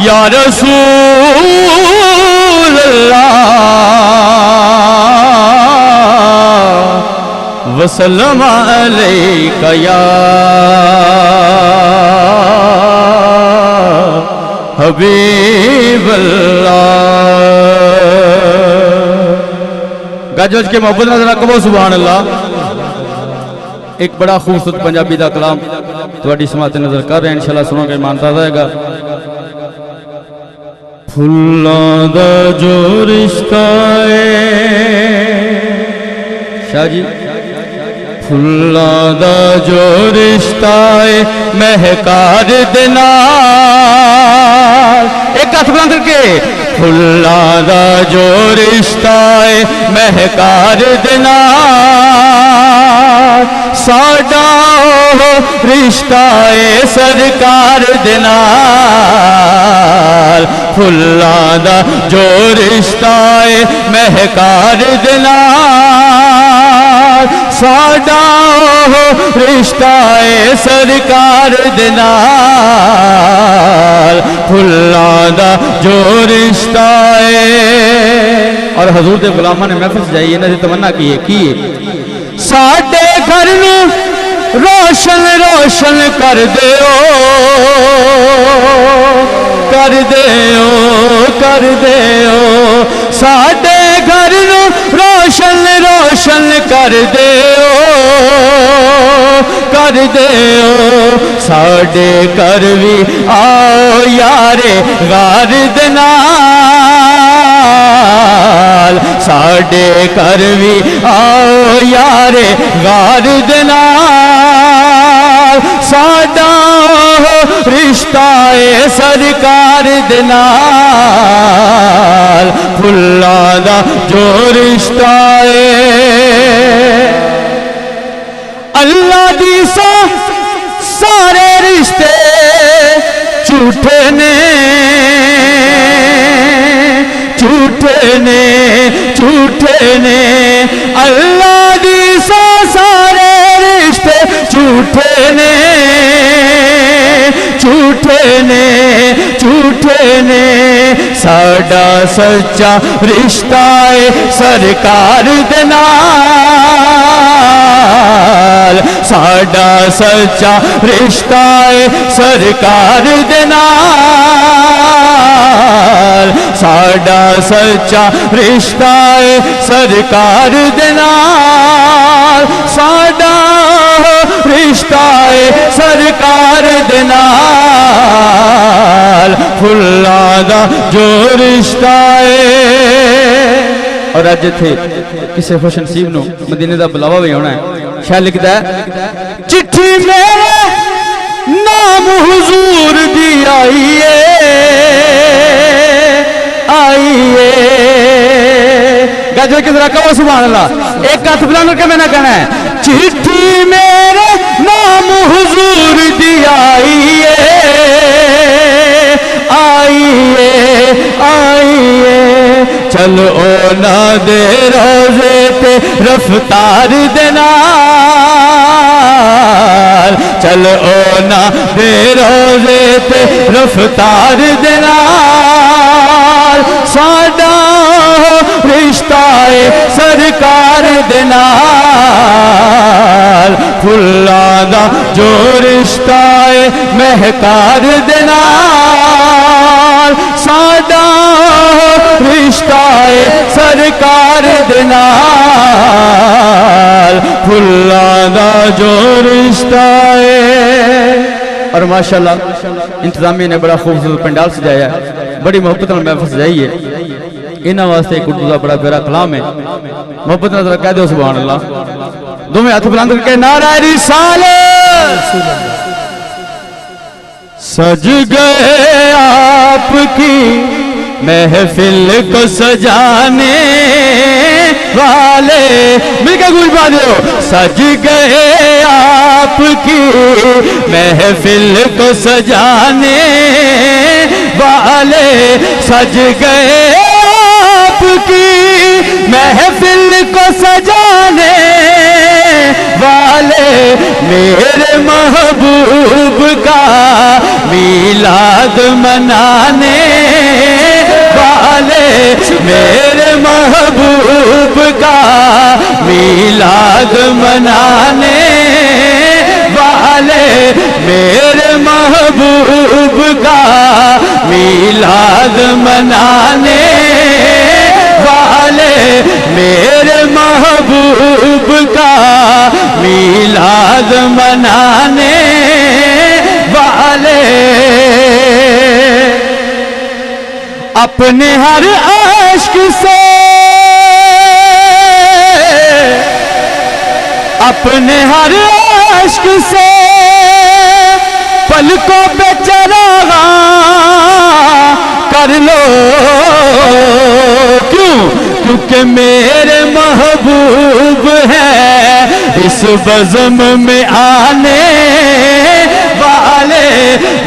یا رسول اللہ وسلم علیک یا حبیب اللہ۔ گج وج کے محبت نظر رکھو سبحان اللہ۔ ایک بڑا خوبصورت پنجابی دا کلام تواڈی سماعت نظر کر رہے ہیں، انشاءاللہ سنو گے ایمان تازہ ہے گا۔ پھلاں دا جو رشتہ ہے شاہ جی، پھلاں دا جو رشتہ ہے مہکار دے نال، ایک ہاتھ بلند کر کے، پھلاں دا جو رشتہ ہے مہکار دے نال، ساڈا رشتہ ہے سرکار دے نال، پھلاں دا جو رشتہ ہے مہکار دے نال، ساڈا رشتہ ہے سرکار دے نال، پھلاں دا جو رشتہ ہے۔ اور حضور دے غلاماں نے محفل سجائی انہاں دی تمنا کی ہے ساڈے گھر نوں روشن روشن کر دیو، کر دیو، کر دیو، ساڈے گھر نوں روشن روشن کر دیو، کر دیو، ساڈے گھر وی آؤ یارے غار دے نال، ساڈے گھر وی آؤ یارے غار دے نال، ساڈا رشتہ ہے سرکار دے نال، پھلاں دا جو رشتہ ہے۔ اللہ دی سارے رشتے جھوٹے نے، جھوٹے نے، جھوٹے نے، اللہ دی سارے رشتے جھوٹے نے، جھوٹے نے، جھوٹے نے، ساڈا سچا رشتہ ہے سرکار دے نال، ساڈا سچا رشتہ ہے سرکار دے نال، ساڈا سچا رشتہ ہے سرکار دے نال، ساڈا رشتہ ہے سرکار دے نال، پھلاں دا جو رشتہ ہے۔ اور اج تھے کسے خوش نصیب نو مدینے دا بلاوا بھی ہونا ہے، شاہ لکھدا ہے چٹھی میرے نام حضور دی آئیے، آئیے، گاجو کس رکھا وہ سبحان اللہ، ایک ہاتھ بلند کر کے میں نہ کہنا ہے چٹھی میرے نام حضور دی آئیے، آئیے، آئیے، چلو نا دے روزے تے رفتار دے نال، چلو نا دے روزے تے رفتار دے نال، ساڈا رشتہ ہے سرکار دے نال، پھلاں دا جو رشتہ ہے مہکار دے نال، ساڈا رشتہ ہے سرکار دے نال، پھلاں دا جو رشتہ ہے۔ اور ماشاءاللہ انتظامیہ نے بڑا خوبصورت پنڈال سجایا ہے، بڑی محبت میں محفل سجائی ہے، انہاں واسطے ایک اردو کا بڑا پیارا کلام ہے، محبت نظر کہہ دو سبحان اللہ، دو میں ہاتھ بلند کر کے نعرہ رسالت۔ سج گئے آپ کی محفل کو سجانے والے، مل کے گوش بازے ہو، سج گئے آپ کی محفل کو سجانے والے، سج گئے آپ کی محفل کو سجانے والے، میرے محبوب کا میلاد منانے والے، میرے محبوب کا میلاد منانے والے، میرے محبوب کا میلاد منانے والے، میرے محبوب کا میلاد منانے والے، اپنے ہر عشق سے، اپنے ہر عشق سے پلکوں پہ چراغاں کر لو، کیوں؟ کیونکہ میرے محبوب ہے اس بزم میں آنے والے،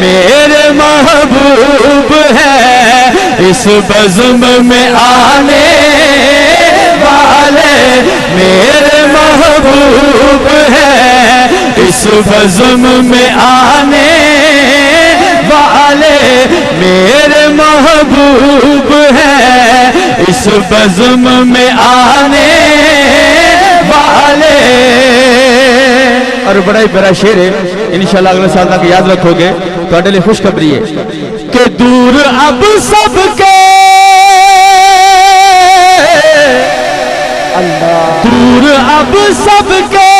میرے محبوب ہے اس بزم میں آنے والے، میرے محبوب ہے اس بزم میں آنے والے، میرے محبوب ہے اس بزم میں آنے والے۔ اور بڑا ہی پیارا شعر ہے، انشاءاللہ اگلے سال تک یاد رکھو گے۔ تواڈے لیے خوشخبری ہے کہ دور اب سب کے، دور اب سب کے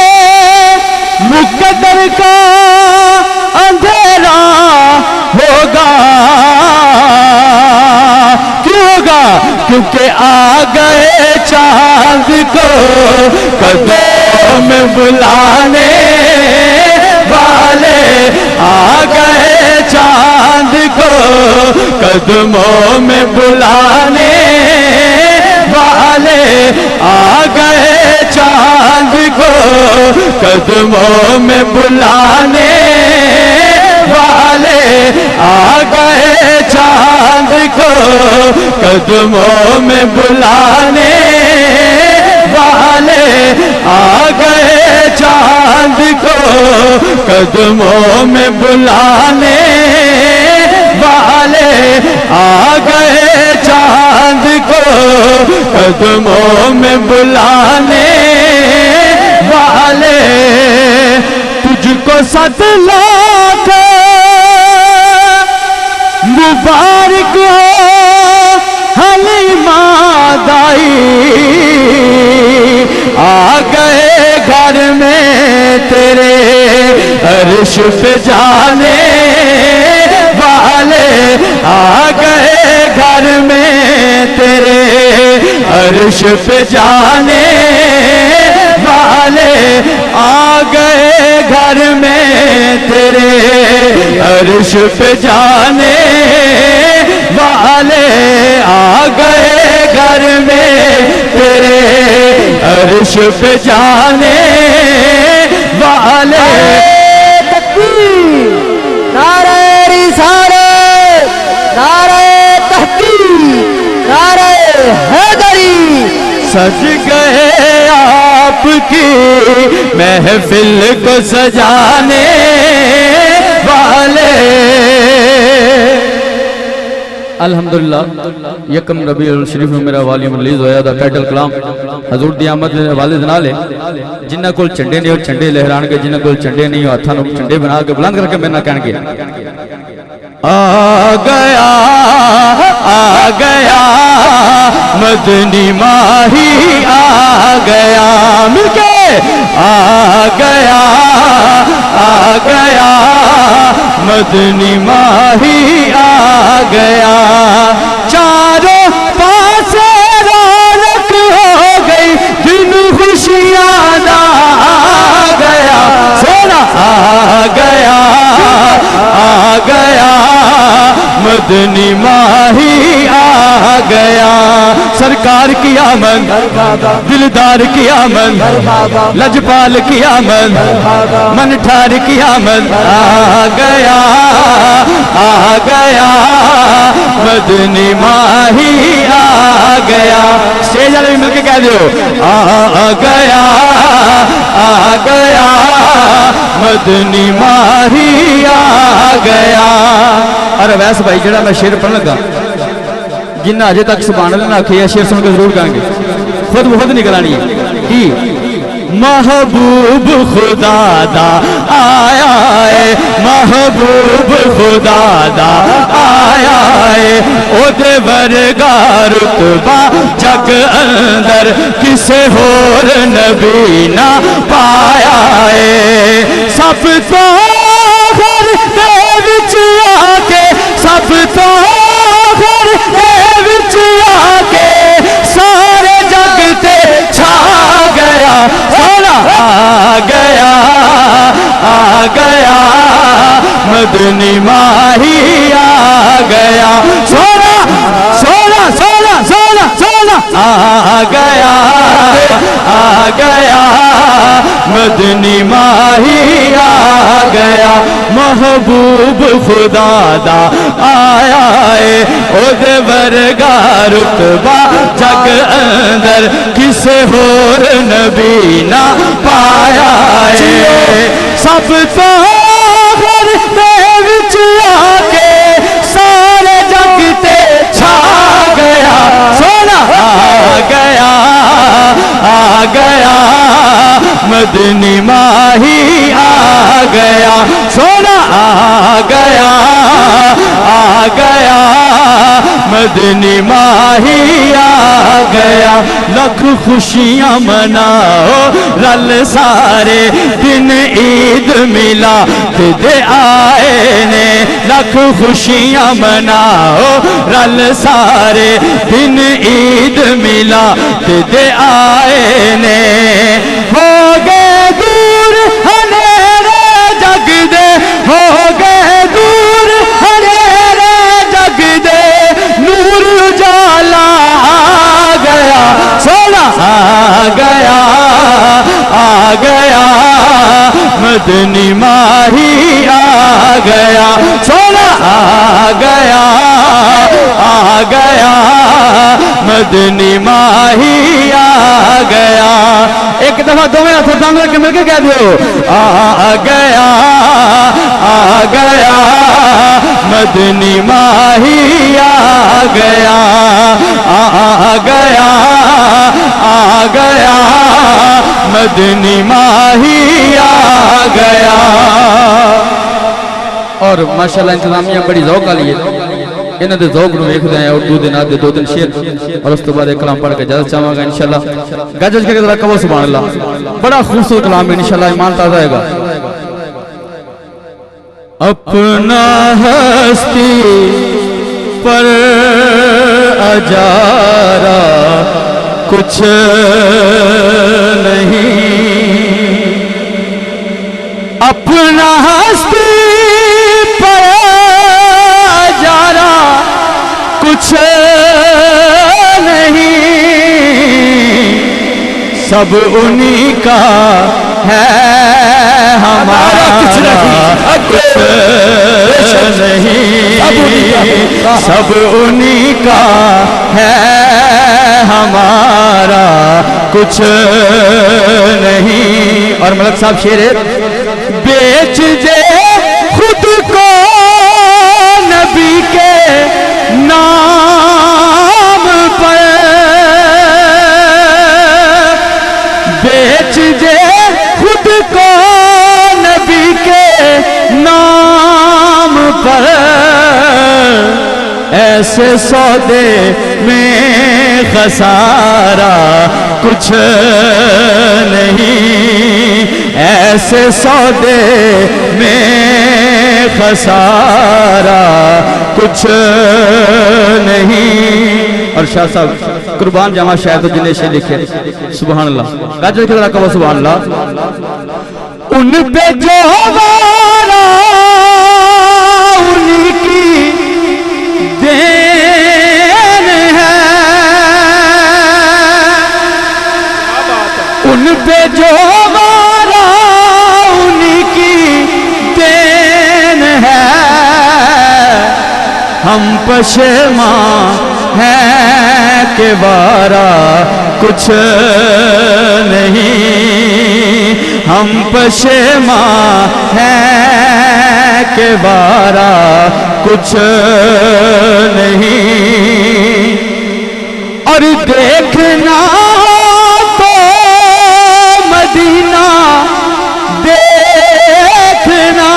مقدر کا اندھیرا ہوگا، کیوں ہوگا؟ کیونکہ آ گئے چاند کو قدموں میں بلانے والے، آ گئے چاند کو قدموں میں بلانے والے، آ گئے چاند کو قدموں میں بلانے والے، آ گئے چاند کو قدموں میں بلانے والے، آ گئے چاند کو قدموں میں بلانے والے، آ گئے چاند کو قدموں میں بلانے والے۔ تجھ کو 7 لاکھ مبارک ہو حلیمہ دائی، آ گئے گھر میں تیرے عرش پہ جانے والے، آ گئے گھر میں تیرے عرش پہ جانے والے، آ گئے گھر میں تیرے عرش پہ جانے والے، آ گئے گھر میں تیرے عرش پہ جانے والے۔ تکبیر، نعرہ رسالت، نعرہ تحقیق، نعرہ حیدری۔ سج گئے آپ کی محفل کو سجانے والے۔ الحمدللہ یکم ربیع الشریف میں میرا والیوم ریلیز ہویا تھا، ٹائٹل کلام حضور دی آمد والے دن آلے، جنہ کول چنڈے نہیں ہو چنڈے لہران کے، جنہ کول چنڈے نہیں ہو ہاتھاں نوں چنڈے بنا کے بلند کر کے میرے نہ کہن گے آ گیا، آ گیا مدنی ماہی، آ گیا مل کے، آ گیا، آ گیا مدنی ماہی، آ گیا، چاروں پاس رونق ہو گئی، دن خوشیاں آ گیا، سونا آ گیا، آ گیا مدنی ماہی، آ گیا، سرکار کی آمد، دلدار کی آمد، لجپال کی آمد، من ٹھار کی آمد، آ گیا، آ گیا مدنی ماہی، آ گیا۔ اسٹیج والے بھی مل کے کہہ دیو، آ گیا، آ گیا مدنی ماہی آ گیا. اور ویس بھائی جڑا میں شعر پڑھن لگا جنہ اجے تک سبحان اللہ نہ آکھیا شعر سن کے ضرور کہیں گے خود بخود نکل آنی ہے. کی محبوب خدا دا آیا ہے, محبوب خدا دا آیا ہے, او دے ورگا رتبہ جگ اندر کسے ہور نبی نہ پایا ہے. سب تو گھر دے وچ آ کے, سب تو گھر دے وچ آ کے سارے جگ تے چھا گیا. سونا آ گیا, آ گیا مدنی ماہی آ گیا. سونا سونا سونا سونا سونا آ گیا, آ گیا مدنی ماہی آ گیا. محبوب خدا دا آیا ہے, او دے ورگا رتبہ جگ اندر کسے ہور نبی نہ پایا ہے. سب تو گھر دے وچ آ کے سارے جگ تے چھا گیا. سونا آ گیا, آ گیا مدنی ماہی آ گیا. سونا آ گیا, آ گیا مدنی ماہی آ گیا. لکھ خوشیاں مناؤ رل سارے دن عید ملا دے آئے نے. لکھ خوشیاں مناؤ رل سارے دن عید ملا دے آئے نے. ہو گئے دور ہنیرے جگ دے, ہو گئے دور ہنیرے جگ دے, نور اجالا آ گیا. سونا آ گیا, آ گیا مدنی ماہی آ گیا. سونا آ گیا, آ گیا مدنی ماہی آ گیا. ایک دفعہ دونوں ہاتھ تانگ کے مل کے کہہ دیو آ گیا, آ گیا مدنی ماہی آ گیا, آ گیا, آ گیا مدنی ماہی آ گیا. اور ماشاءاللہ انتظامیہ بڑی ذوق والی ہے. انہاں دے ذوق نوں ویکھدے ہیں اردو دے نال دے دو تین شعر اور اس تو بعد ایک کلام پڑھ کے اجازت چاہواں گا انشاءاللہ. گج کے ذرا کہو سبحان اللہ. بڑا خوبصورت کلام ہے انشاءاللہ, ایمان تازہ آئے گا. اپنا ہستی پر اجارا کچھ نہیں, اپنا ہستی پر اجارا کچھ نہیں, سب انہی کا ہے ہمارا کچھ نہیں, سب انہی کا ہے ہمارا کچھ نہیں. اور ملک صاحب شعر ہے, بیچ دے خود کو نبی کے نام پر, بیچ دے خود کو نبی کے نام پر, ایسے سودے میں خسارہ کچھ نہیں, ایسے سودے میں خسارہ کچھ نہیں. اور شاہ صاحب قربان جامع شاید جنہیں شعر لکھے سبحان اللہ. گاج لکھے ذرا کہو سبحان اللہ. ان پہ جو وارا انہی کی دین ہے, ان پہ جو وارا انہی کی دین ہے, ہم پشیمان ہیں کہ وارا کچھ نہیں, ہم پشیماں ہیں کہ بارہ کچھ نہیں، اور دیکھنا تو مدینہ دیکھنا،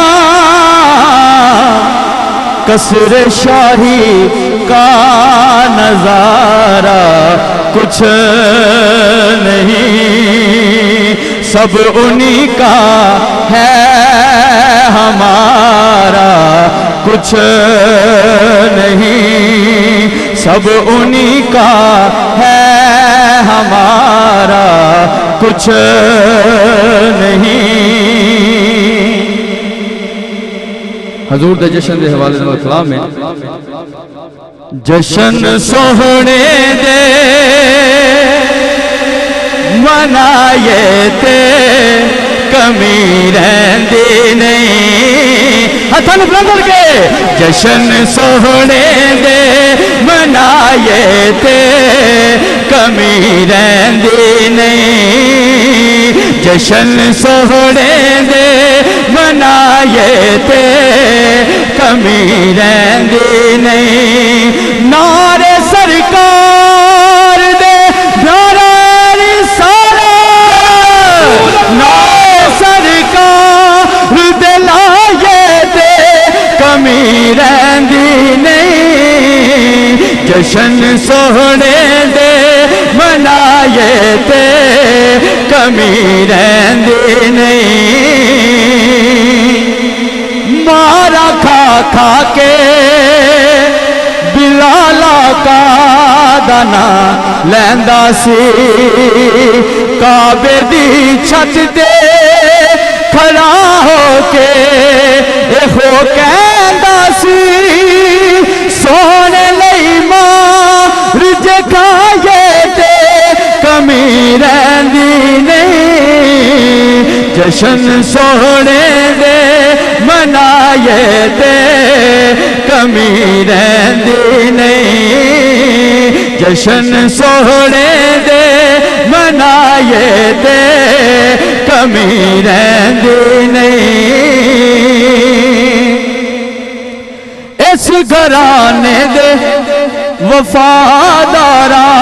قصر شاہی کا نظارہ کچھ نہیں، سب انہی کا ہے ہمارا کچھ نہیں، سب انہی کا ہے ہمارا کچھ نہیں۔ حضور دے جشن دے حوالے نال کلام ہے، جشن سوہنے دے منائے تے کمی رہندی نہیں، ہتھاں نوں بلند کر کے، جشن سوہنے دے منائے تے کمی رہندی نہیں، جشن سوہنے دے منائے تے کمی رہندی نہیں، نعرے سرکار دے نعرہ رسالت، نعرے سرکار دے لائے تے کمی رہندی نہیں، جشن سوہنے دے منائے تے کمی رہندی نہیں، مارا کھا کھا کے بلال آقا دا نام لیندا سی، کعبے دی چھت تے کھڑا ہو کے ایہو کہندا سی، سونے لئی مار جے کھائے تے کمی رہندی نہیں، جشن سوہنے دے منائے تے کمی رہندی نہیں، جشن سوہنے دے منائے تے کمی رہندی نہیں، اس گھرانے دے وفاداراں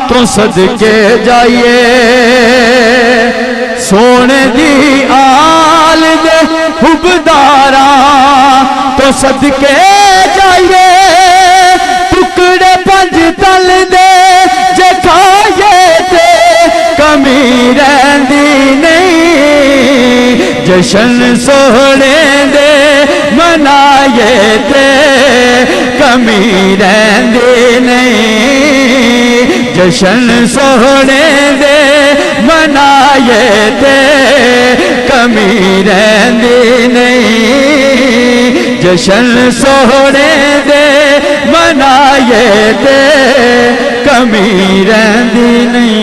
تو صدقے جائیے، سونے دی آل دے حبداراں تو صدقے جائیے، ٹکڑے پنج تل دے جے کھائے تے کمی رہندی نہیں، جشن سوہنے دے منائے تے کمی رہندی نہیں، جشن سوہنے دے منائے تے کمی رہندی نہیں، جشن سوہنے دے منائے تے کمی رہندی نہیں۔